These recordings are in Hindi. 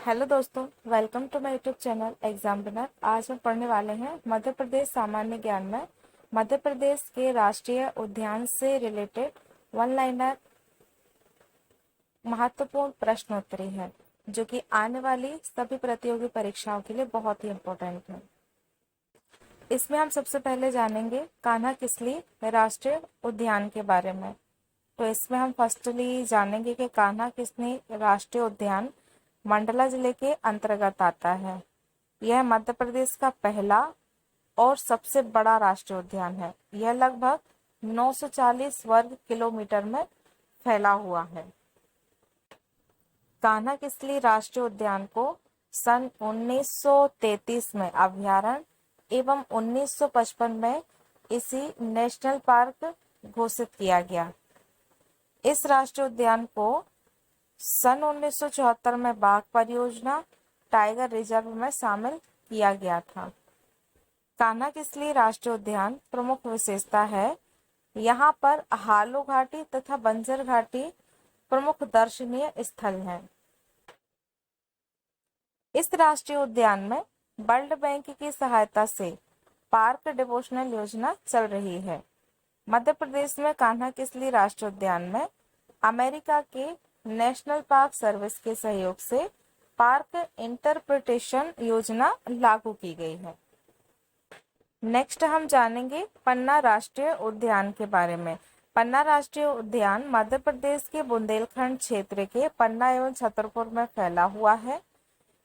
हेलो दोस्तों, welcome to my YouTube channel examiner. आज हम पढ़ने वाले हैं मध्य प्रदेश सामान्य ज्ञान में मध्य प्रदेश के राष्ट्रीय उद्यान से रिलेटेड वन लाइनर महत्वपूर्ण प्रश्नोत्तरी है, जो कि आने वाली सभी प्रतियोगी परीक्षाओं के लिए बहुत ही इम्पोर्टेंट है। इसमें हम सबसे पहले जानेंगे कान्हा किसली राष्ट्रीय उद्यान के बारे में। तो इसमें हम फर्स्टली जानेंगे कि कान्हा किसली राष्ट्रीय उद्यान मंडला जिले के अंतर्गत आता है। यह मध्य प्रदेश का पहला और सबसे बड़ा राष्ट्रीय उद्यान है। यह लगभग 940 वर्ग किलोमीटर में फैला हुआ है। कान्हा किसली राष्ट्रीय उद्यान को सन 1933 में अभयारण्य एवं 1955 में इसी नेशनल पार्क घोषित किया गया। इस राष्ट्रीय उद्यान को सन 1974 में बाघ परियोजना टाइगर रिजर्व में शामिल किया गया था। कान्हा किसली राष्ट्रीय उद्यान प्रमुख विशेषता है, यहाँ पर हालो घाटी तथा बंजर घाटी प्रमुख दर्शनीय स्थल हैं। इस राष्ट्रीय उद्यान में वर्ल्ड बैंक की सहायता से पार्क डिवोशनल योजना चल रही है। मध्य प्रदेश में कान्हा किसली राष्ट्रीय उद्यान में अमेरिका के नेशनल पार्क सर्विस के सहयोग से पार्क इंटरप्रिटेशन योजना लागू की गई है। नेक्स्ट हम जानेंगे पन्ना राष्ट्रीय उद्यान के बारे में। पन्ना राष्ट्रीय उद्यान मध्य प्रदेश के बुंदेलखंड क्षेत्र के पन्ना एवं छतरपुर में फैला हुआ है।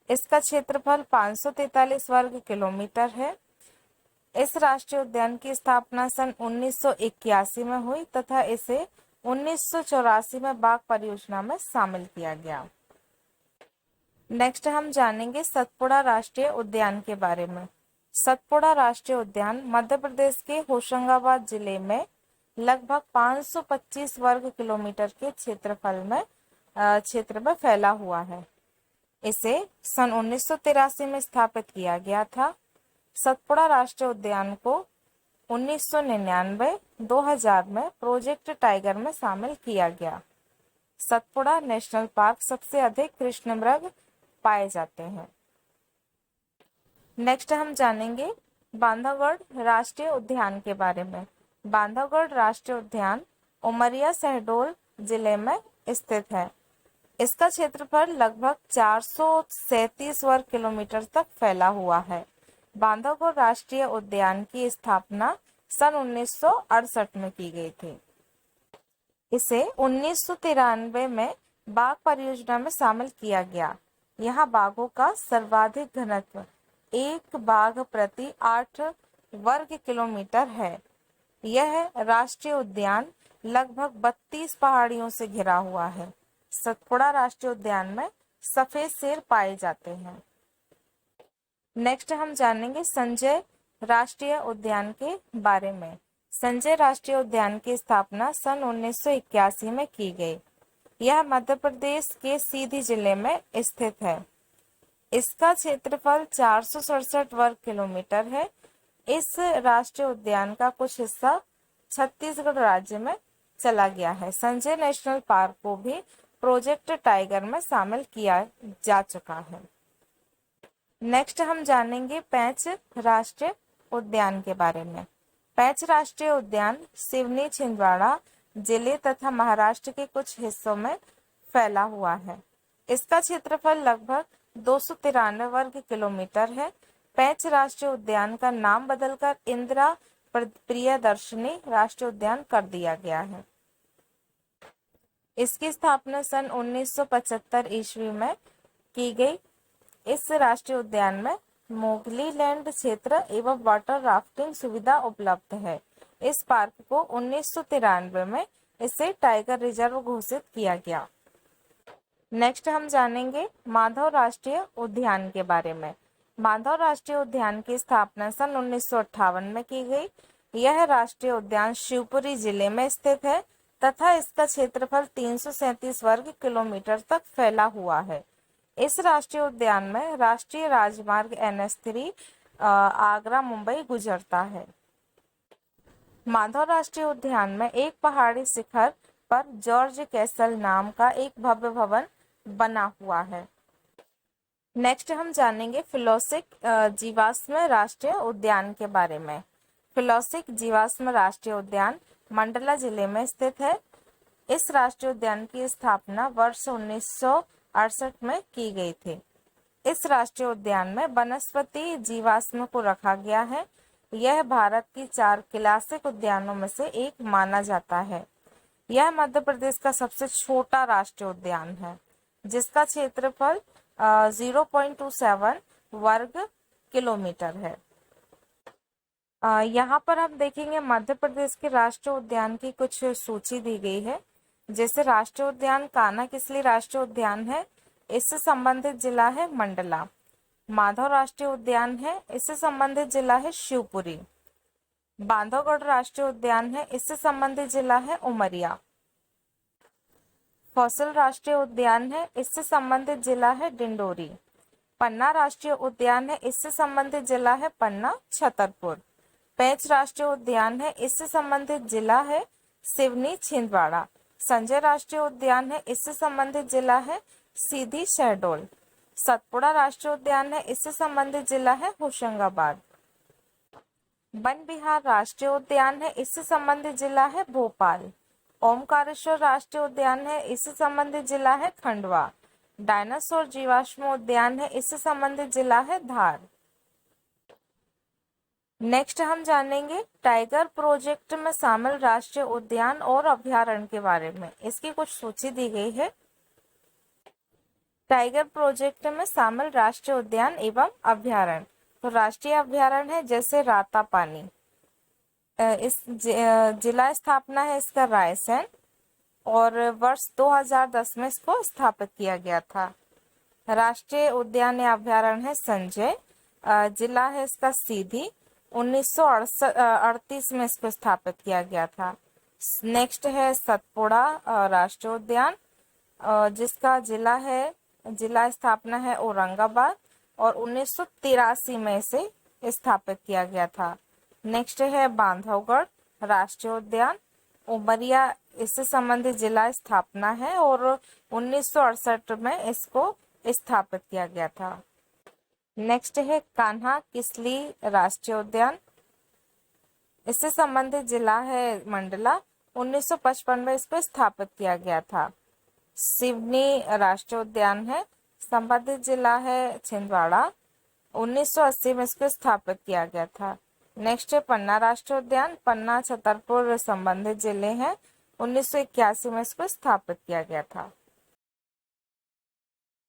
इसका क्षेत्रफल 543 वर्ग किलोमीटर है। इस राष्ट्रीय उद्यान की स्थापना सन 1981 में हुई तथा इसे 1984 में बाघ परियोजना में शामिल किया गया। नेक्स्ट हम जानेंगे सतपुड़ा राष्ट्रीय उद्यान के बारे में। सतपुड़ा राष्ट्रीय उद्यान मध्य प्रदेश के होशंगाबाद जिले में लगभग 525 वर्ग किलोमीटर के क्षेत्र में फैला हुआ है। इसे सन 1983 में स्थापित किया गया था। सतपुड़ा राष्ट्रीय उद्यान को 1999, 2000 में प्रोजेक्ट टाइगर में शामिल किया गया। सतपुड़ा नेशनल पार्क सबसे अधिक कृष्णमृग पाए जाते हैं। नेक्स्ट हम जानेंगे बांधवगढ़ राष्ट्रीय उद्यान के बारे में। बांधवगढ़ राष्ट्रीय उद्यान उमरिया शहडोल जिले में स्थित है। इसका क्षेत्रफल लगभग 437 वर्ग किलोमीटर तक फैला हुआ है। बांधवगढ़ राष्ट्रीय उद्यान की स्थापना सन 1968 में की गई थी। इसे 1993 में बाघ परियोजना में शामिल किया गया। यहाँ बाघों का सर्वाधिक घनत्व 1 बाघ प्रति 8 वर्ग किलोमीटर है। यह राष्ट्रीय उद्यान लगभग 32 पहाड़ियों से घिरा हुआ है। सतपुड़ा राष्ट्रीय उद्यान में सफेद शेर पाए जाते हैं। नेक्स्ट हम जानेंगे संजय राष्ट्रीय उद्यान के बारे में। संजय राष्ट्रीय उद्यान की स्थापना सन 1981 में की गई। यह मध्य प्रदेश के सीधी जिले में स्थित है। इसका क्षेत्रफल 467 वर्ग किलोमीटर है। इस राष्ट्रीय उद्यान का कुछ हिस्सा छत्तीसगढ़ राज्य में चला गया है। संजय नेशनल पार्क को भी प्रोजेक्ट टाइगर में शामिल किया जा चुका है। नेक्स्ट हम जानेंगे पेंच राष्ट्रीय उद्यान के बारे में। पेंच राष्ट्रीय उद्यान सिवनी छिंदवाड़ा जिले तथा महाराष्ट्र के कुछ हिस्सों में फैला हुआ है। इसका क्षेत्रफल लगभग 293 वर्ग किलोमीटर है। पेंच राष्ट्रीय उद्यान का नाम बदलकर इंदिरा प्रियदर्शनी राष्ट्रीय उद्यान कर दिया गया है। इसकी स्थापना सन 1975 ईस्वी में की गई। इस राष्ट्रीय उद्यान में मोगली लैंड क्षेत्र एवं वाटर राफ्टिंग सुविधा उपलब्ध है। इस पार्क को 1993 में इसे टाइगर रिजर्व घोषित किया गया। नेक्स्ट हम जानेंगे माधव राष्ट्रीय उद्यान के बारे में। माधव राष्ट्रीय उद्यान की स्थापना सन 1958 में की गई। यह राष्ट्रीय उद्यान शिवपुरी जिले में स्थित है तथा इसका क्षेत्रफल 337 वर्ग किलोमीटर तक फैला हुआ है। इस राष्ट्रीय उद्यान में राष्ट्रीय राजमार्ग NH3 आगरा मुंबई गुजरता है। माधव राष्ट्रीय उद्यान में एक पहाड़ी शिखर पर जॉर्ज कैसल नाम का एक भव्य भवन बना हुआ है। नेक्स्ट हम जानेंगे फिलोसिक जीवाश्म राष्ट्रीय उद्यान के बारे में। फिलोसिक जीवाश्म राष्ट्रीय उद्यान मंडला जिले में स्थित है। इस राष्ट्रीय उद्यान की स्थापना वर्ष 1968 में की गई थी। इस राष्ट्रीय उद्यान में वनस्पति जीवाश्म को रखा गया है। यह भारत की 4 क्लासिक उद्यानों में से एक माना जाता है। यह मध्य प्रदेश का सबसे छोटा राष्ट्रीय उद्यान है, जिसका क्षेत्रफल 0.27 वर्ग किलोमीटर है। यहाँ पर हम देखेंगे मध्य प्रदेश के राष्ट्रीय उद्यान की कुछ सूची दी गई है। जैसे राष्ट्रीय उद्यान कान्हा किसली राष्ट्रीय उद्यान है, इससे संबंधित जिला है मंडला। माधव राष्ट्रीय उद्यान है, इससे संबंधित जिला है शिवपुरी। बांधवगढ़ राष्ट्रीय उद्यान है, इससे संबंधित जिला है उमरिया। फॉसिल राष्ट्रीय उद्यान है, इससे संबंधित जिला है डिंडोरी। पन्ना राष्ट्रीय उद्यान है, इससे संबंधित जिला है पन्ना छतरपुर। पेंच राष्ट्रीय उद्यान है, इससे संबंधित जिला है सिवनी छिंदवाड़ा। संजय राष्ट्रीय उद्यान है, इससे संबंधित जिला है सीधी शहडोल। सतपुड़ा राष्ट्रीय उद्यान है, इससे संबंधित जिला है होशंगाबाद। वन विहार राष्ट्रीय उद्यान है, इससे संबंधित जिला है भोपाल। ओमकारेश्वर राष्ट्रीय उद्यान है, इससे संबंधित जिला है खंडवा। डायनासोर जीवाश्म उद्यान है, इससे संबंधित जिला है धार। नेक्स्ट हम जानेंगे टाइगर प्रोजेक्ट में शामिल राष्ट्रीय उद्यान और अभयारण्य के बारे में। इसकी कुछ सूची दी गई है। टाइगर प्रोजेक्ट में शामिल राष्ट्रीय उद्यान एवं अभयारण्य, तो राष्ट्रीय अभयारण्य है जैसे रातापानी। इस जिला स्थापना है इसका रायसेन और वर्ष 2010 में इसको स्थापित किया गया था। राष्ट्रीय उद्यान या अभयारण्य है संजय, जिला है इसका सीधी। 1938 में इसको स्थापित किया गया था। नेक्स्ट है सतपुड़ा राष्ट्रीय उद्यान, जिसका जिला स्थापना है औरंगाबाद और 1983 में इसे स्थापित किया गया था। नेक्स्ट है बांधवगढ़ राष्ट्रीय उद्यान, उमरिया, इससे संबंधित जिला स्थापना है और 1968 में इसको स्थापित किया गया था। नेक्स्ट है कान्हा किसली राष्ट्रीय उद्यान, इससे संबंधित जिला है मंडला। 1955 में इसको स्थापित किया गया था। सिवनी राष्ट्रीय उद्यान है, संबंधित जिला है छिंदवाड़ा। 1980 में इसको स्थापित किया गया था। नेक्स्ट है पन्ना राष्ट्रीय उद्यान, पन्ना छतरपुर संबंधित जिले हैं। 1981 में इसको स्थापित किया गया था।